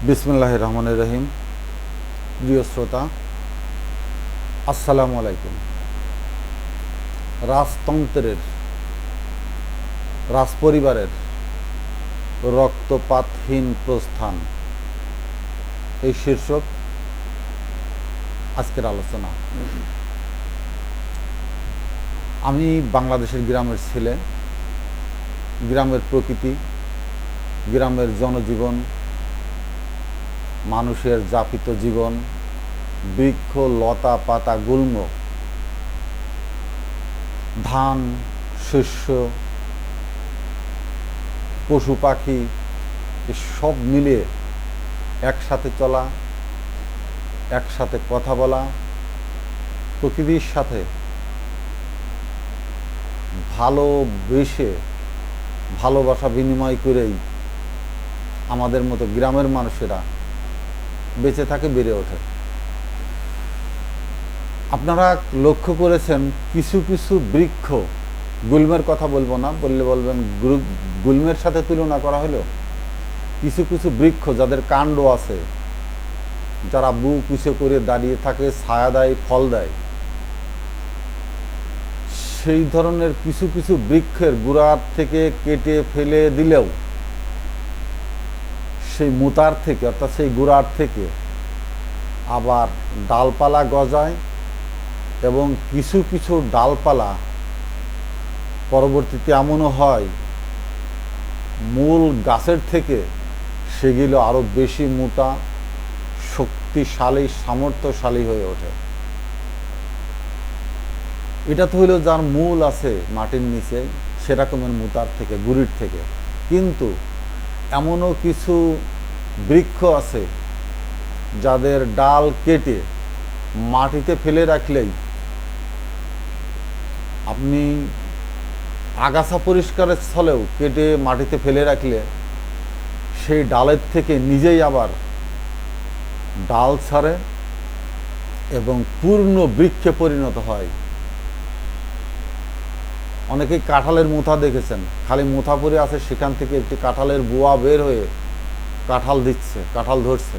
বিসমিল্লাহির রহমানির রহিম। প্রিয় শ্রোতা, আসসালামু আলাইকুম। রাজতন্ত্রের, রাজপরিবারের রক্তপাতহীন প্রস্থান, এই শীর্ষক আজকের আলোচনা। আমি বাংলাদেশের গ্রামের ছেলে। গ্রামের প্রকৃতি, গ্রামের জনজীবন, মানুষের যাপিত জীবন, বৃক্ষ, লতা পাতা, গুল্ম, ধান, শস্য, পশু পাখি, সব মিলিয়ে একসাথে চলা, একসাথে কথা বলা, প্রকৃতির সাথে ভালোবেসে ভালোবাসা বিনিময় করেই আমাদের মতো গ্রামের মানুষেরা বেঁচে থাকে, বেড়ে ওঠে। আপনারা লক্ষ্য করেছেন কিছু কিছু বৃক্ষ, গুল্মের কথা বলবো না, বললে বলবেন গুল্মের সাথে তুলনা করা হলো। কিছু কিছু বৃক্ষ যাদের কাণ্ড আছে, যারা বুক উঁচু করে দাঁড়িয়ে থাকে, ছায়া দেয়, ফল দেয়, সেই ধরনের কিছু কিছু বৃক্ষের গোড়ার থেকে কেটে ফেলে দিলেও সেই মুতার থেকে, অর্থাৎ সেই গোড়ার থেকে আবার ডালপালা গজায়, এবং কিছু কিছু ডালপালা পরবর্তীতে এমনও হয় মূল গাছের থেকে সেগুলো আরও বেশি মোটা, শক্তিশালী, সামর্থ্যশালী হয়ে ওঠে। এটা তো হইল যার মূল আছে মাটির নিচে, সেরকমের মুতার থেকে, গুড়ির থেকে। কিন্তু এমনও কিছু বৃক্ষ আছে যাদের ডাল কেটে মাটিতে ফেলে রাখলেই, আপনি আগাছা পরিষ্কারের স্থলেও কেটে মাটিতে ফেলে রাখলে সেই ডালের থেকে নিজেই আবার ডাল ছাড়ে এবং পূর্ণ বৃক্ষে পরিণত হয়। অনেকেই কাঁঠালের মুথা দেখেছেন, খালি মুথা পরে আছে, সেখান থেকে একটি কাঁঠালের বুয়া বের হয়ে কাঁঠাল দিচ্ছে, কাঁঠাল ধরছে।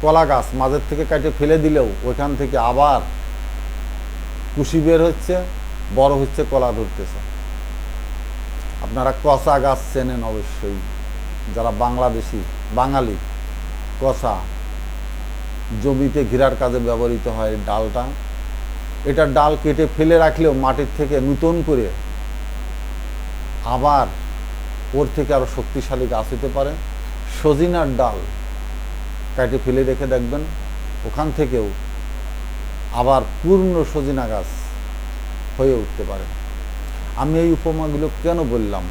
কলা গাছ মাঝের থেকে কাটে ফেলে দিলেও ওইখান থেকে আবার কুশি বের হচ্ছে, বড় হচ্ছে, কলা ধরতেছে। আপনারা কচা গাছ চেনেন অবশ্যই, যারা বাংলাদেশি, বাঙালি। কচা জমিতে ঘেরার কাজে ব্যবহৃত হয় ডালটা। এটা ডাল কেটে ফেলে রাখলেও মাটির থেকে নূতন করে আবার ওর থেকে আরো শক্তিশালী গাছ হতে পারে। সজিনার ডাল কেটে ফেলে রেখে দেখবেন ওখান থেকেও আবার পূর্ণ সজিনা গাছ হয়ে উঠতে পারে। আমি এই উপমাগুলো কেন বললাম?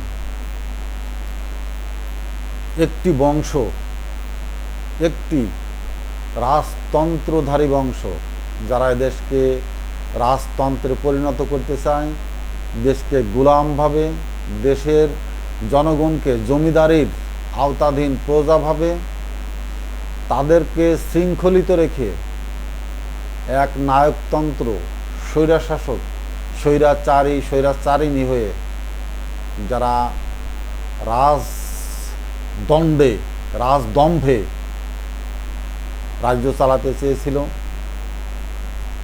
একটি বংশ, একটি রাজতন্ত্রধারী বংশ, যারা দেশকে রাজতন্ত্রে পরিণত করতে চায়, দেশকে গোলামভাবে, দেশের জনগণকে জমিদারির আওতাধীন প্রজাভাবে, তাদেরকে শৃঙ্খলিত রেখে এক নায়কতন্ত্র, স্বৈরাশাসক, স্বৈরাচারিণী হয়ে যারা রাজদম্ভে রাজ্য চালাতে চেয়েছিল,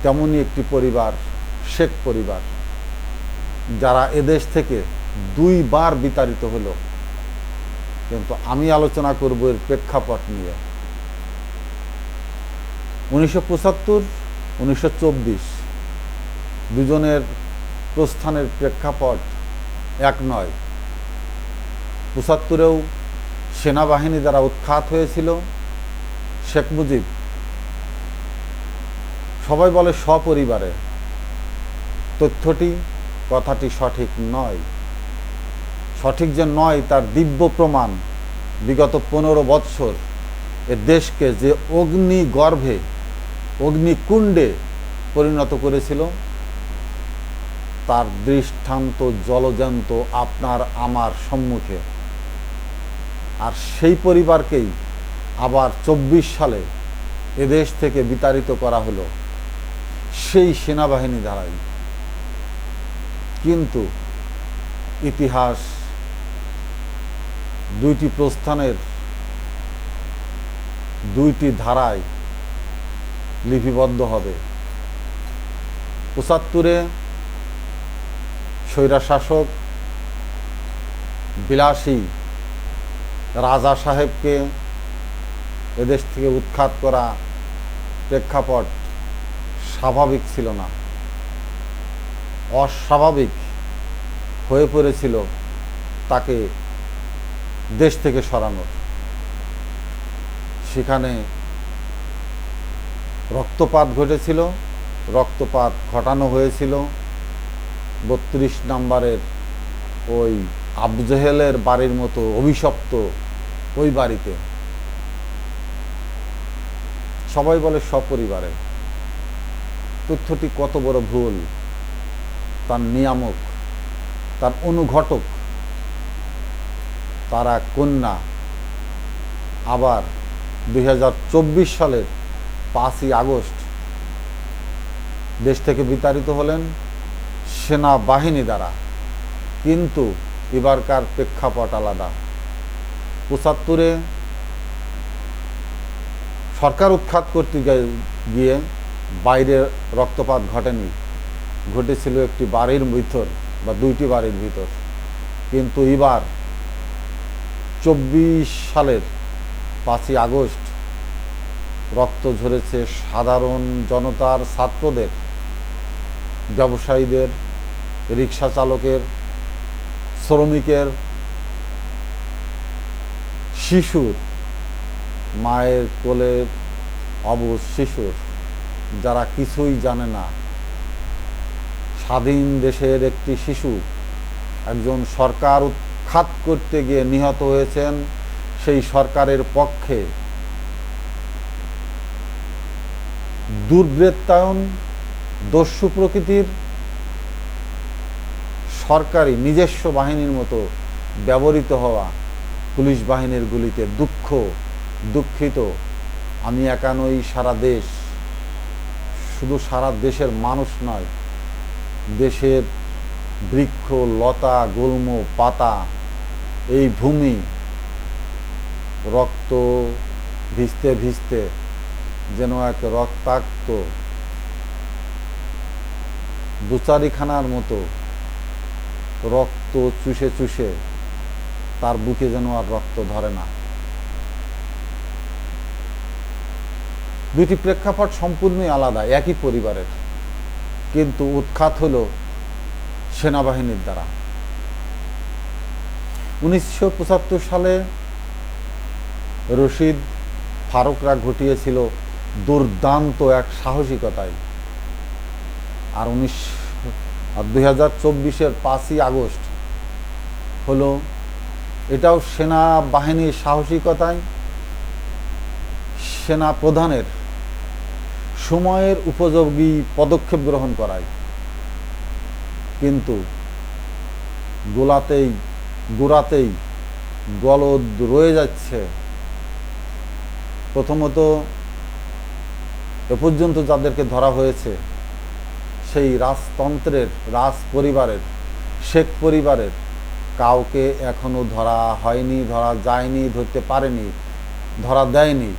তেমনই একটি পরিবার, শেখ পরিবার, যারা এদেশ থেকে 2 বার বিতাড়িত হলো। কিন্তু আমি আলোচনা করব এর প্রেক্ষাপট নিয়ে। 1975, 1924 দুজনের প্রস্থানের প্রেক্ষাপট এক নয়। 75-এও সেনাবাহিনী দ্বারা উৎখাত হয়েছিল শেখ মুজিব। সবাই বলে সপরিবারে, কথাটি সঠিক নয়। সঠিক যে নয় তার দিব্য প্রমাণ বিগত 15 বৎসর এ দেশকে যে অগ্নিগর্ভে, অগ্নিকুণ্ডে পরিণত করেছিল, তার দৃষ্টান্ত জলজ্যান্ত আপনার আমার সম্মুখে। আর সেই পরিবারকেই আবার 24 সালে এদেশ থেকে বিতাড়িত করা হলো সেই সেনাবাহিনী দ্বারাই। কিন্তু ইতিহাস 2টি প্রস্থানের দুইটি ধারায় লিপিবদ্ধ হবে। ৭৫-এ স্বৈরশাসক বিলাসী রাজা সাহেবকে এদেশ থেকে উৎখাত করা প্রেক্ষাপট স্বাভাবিক ছিল না, অস্বাভাবিক হয়ে পড়েছিল তাকে দেশ থেকে সরানোর। সেখানে রক্তপাত ঘটেছিল, রক্তপাত ঘটানো হয়েছিল ৩২ নম্বরের ওই আবু জেহেলের বাড়ির মতো অভিশপ্ত ওই বাড়িতে। সবাই বলে সপরিবারে। তথ্যটি কত বড় ভুল। তার নিয়ামক, তার অনুঘটক, তারা কন্যা আবার ২০২৪ সালের ৫ই আগস্ট দেশ থেকে বিতাড়িত হলেন সেনাবাহিনী দ্বারা। কিন্তু এবারকার প্রেক্ষাপট আলাদা। ৭৫-এ সরকার উৎখাত করতে গিয়ে বাইরে রক্তপাত ঘটেনি, ঘটেছিল একটি বাড়ির ভিতর বা দুইটি বাড়ির ভিতর। কিন্তু এবার ২৪ সালের ৫ই আগস্ট রক্ত ঝরেছে সাধারণ জনতার, ছাত্রদের, ব্যবসায়ীদের, রিক্সা চালকের, শ্রমিকের, শিশুর, মায়ের কোলের অবুঝ শিশুর, যারা কিছুই জানে না। স্বাধীন দেশের একটি শিশু একজন সরকার উৎখাত করতে গিয়ে নিহত হয়েছেন। সেই সরকারের পক্ষে দুর্বৃত্তায়ন, দস্যু প্রকৃতির সরকারি নিজস্ব বাহিনীর মতো ব্যবহৃত হওয়া পুলিশ বাহিনীর গুলিতে দুঃখিত। আমি একা নই, সারা দেশ, শুধু সারা দেশের মানুষ নয়, দেশের বৃক্ষ, লতা, গুল্ম, পাতা, এই ভূমি রক্ত ভিজতে ভিজতে যেন এক রক্তাক্ত দুচারিখানার মতো রক্ত চুষে চুষে তার বুকে যেন আর রক্ত ধরে না। দুইটি প্রেক্ষাপট সম্পূর্ণই আলাদা, একই পরিবারের, কিন্তু উৎখাত হলো সেনাবাহিনীর দ্বারা। ১৯৭৫ সালে রশিদ ফারুকরা ঘটিয়েছিল দুর্দান্ত এক সাহসিকতায়। আর ২০২৪-এর ৫ই আগস্ট হলো এটাও সেনাবাহিনীর সাহসিকতায়, সেনা প্রধানের সময়ের উপযোগী পদক্ষেপ গ্রহণ করায়। কিন্তু গোড়াতেই গলদ রয়ে যাচ্ছে। প্রথমত, এ পর্যন্ত যাদেরকে ধরা হয়েছে সেই রাজতন্ত্রের, রাজ পরিবারের, শেখ পরিবারের কাউকে এখনো ধরা হয়নি, ধরা যায়নি, ধরতে পারেনি, ধরা দেয়নি।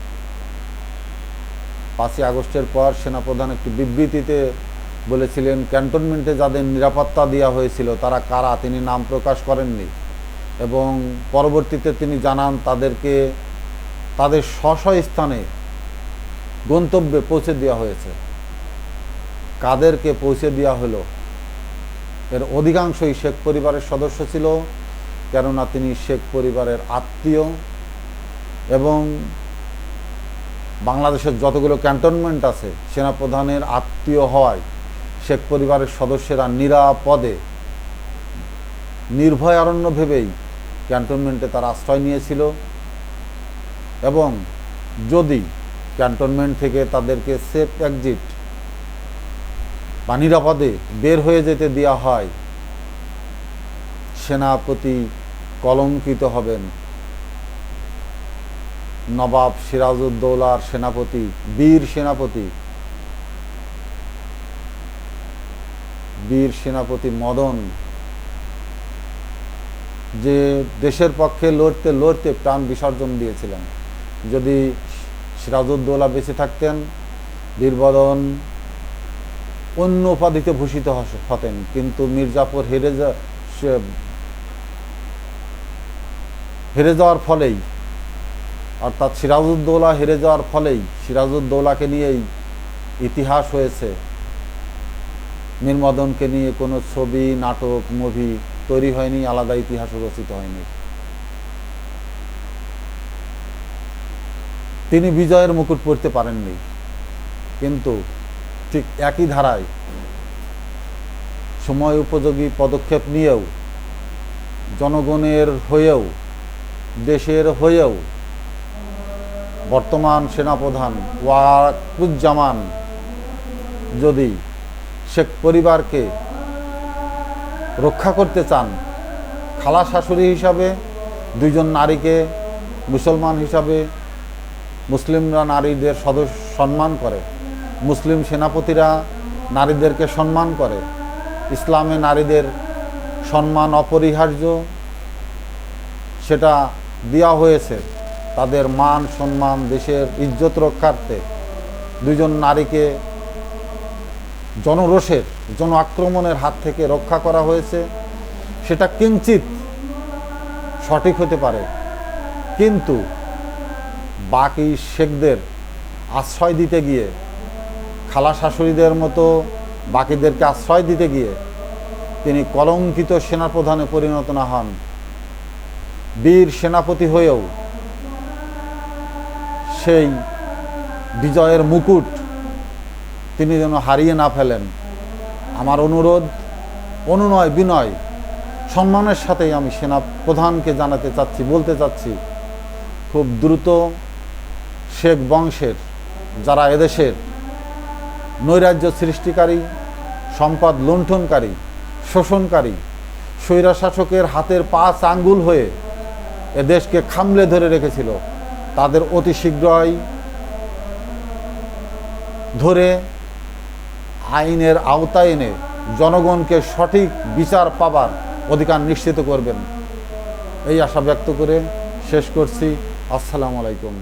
৫ই আগস্টের পর সেনাপ্রধান একটি বিবৃতিতে বলেছিলেন, ক্যান্টনমেন্টে যাদের নিরাপত্তা দেওয়া হয়েছিল তারা কারা তিনি নাম প্রকাশ করেননি, এবং পরবর্তীতে তিনি জানান তাদেরকে তাদের স্ব স্থানে গন্তব্যে পৌঁছে দেওয়া হয়েছে। কাদেরকে পৌঁছে দেওয়া হলো? এর অধিকাংশই শেখ পরিবারের সদস্য ছিল, কেননা তিনি শেখ পরিবারের আত্মীয়, এবং বাংলাদেশের যতগুলো ক্যান্টনমেন্ট আছে সেনাপ্রধানের আত্মীয় হওয়ায় শেখ পরিবারের সদস্যরা নিরাপদে, নির্ভয় অরণ্য ভেবেই ক্যান্টনমেন্টে তারা আশ্রয় নিয়েছিল। এবং যদি ক্যান্টনমেন্ট থেকে তাদেরকে সেফ এক্সিট বা নিরাপদে বের হয়ে যেতে দেওয়া হয়, সেনাপতি কলঙ্কিত হবেন। নবাব সিরাজউদ্দৌলার সেনাপতি, বীর সেনাপতি মদন, যে দেশের পক্ষে লড়তে লড়তে প্রাণ বিসর্জন দিয়েছিলেন, যদি সিরাজউদ্দৌলা বেঁচে থাকতেন বীরবদন অন্য উপাধিতে ভূষিত হতেন, কিন্তু মির্জাপুর হেরে যাওয়ার ফলেই, অর্থাৎ সিরাজউদ্দৌলা হেরে যাওয়ার ফলেই সিরাজউদ্দৌলাকে নিয়েই ইতিহাস হয়েছে। মীর মদনকে নিয়ে কোনো ছবি, নাটক, মুভি তৈরি হয়নি, আলাদা ইতিহাস রচিত হয়নি। তিনি বিজয়ের মুকুট পরতে পারেননি, কিন্তু ঠিক একই ধারায় সময় উপযোগী পদক্ষেপ নিয়েও, জনগণের হয়েও, দেশের হয়েও বর্তমান সেনাপ্রধান ওয়াকারুজ্জামান যদি শেখ পরিবারকে রক্ষা করতে চান, খালা শাশুড়ি হিসাবে, দুইজন নারীকে মুসলমান হিসাবে, মুসলিমরা নারীদের সম্মান করে, মুসলিম সেনাপতিরা নারীদেরকে সম্মান করে, ইসলামে নারীদের সম্মান অপরিহার্য, সেটা দেওয়া হয়েছে। তাদের মান সম্মান, দেশের ইজ্জত রক্ষার্থে দুইজন নারীকে জনরোষের, জন আক্রমণের হাত থেকে রক্ষা করা হয়েছে। সেটা কিঞ্চিত সঠিক হতে পারে, কিন্তু বাকি শেখদের আশ্রয় দিতে গিয়ে, খালা শাশুড়িদের মতো বাকিদেরকে আশ্রয় দিতে গিয়ে তিনি কলঙ্কিত সেনাপ্রধানে পরিণত না হন, বীর সেনাপতি হয়েও সেই বিজয়ের মুকুট তিনি যেন হারিয়ে না ফেলেন। আমার অনুরোধ, অনুনয় বিনয় সম্মানের সাথেই আমি সেনাপ্রধানকে জানাতে চাচ্ছি, বলতে চাচ্ছি, খুব দ্রুত শেখ বংশের যারা এদেশের নৈরাজ্য সৃষ্টিকারী, সম্পদ লুণ্ঠনকারী, শোষণকারী, স্বৈরশাসকের হাতের 5 আঙ্গুল হয়ে এদেশকে খামলে ধরে রেখেছিল, তাদের অতি শীঘ্রই ধরে আইনের আওতায় এনে জনগণকে সঠিক বিচার পাবার অধিকার নিশ্চিত করবেন, এই আশা ব্যক্ত করে শেষ করছি। আসসালামু আলাইকুম।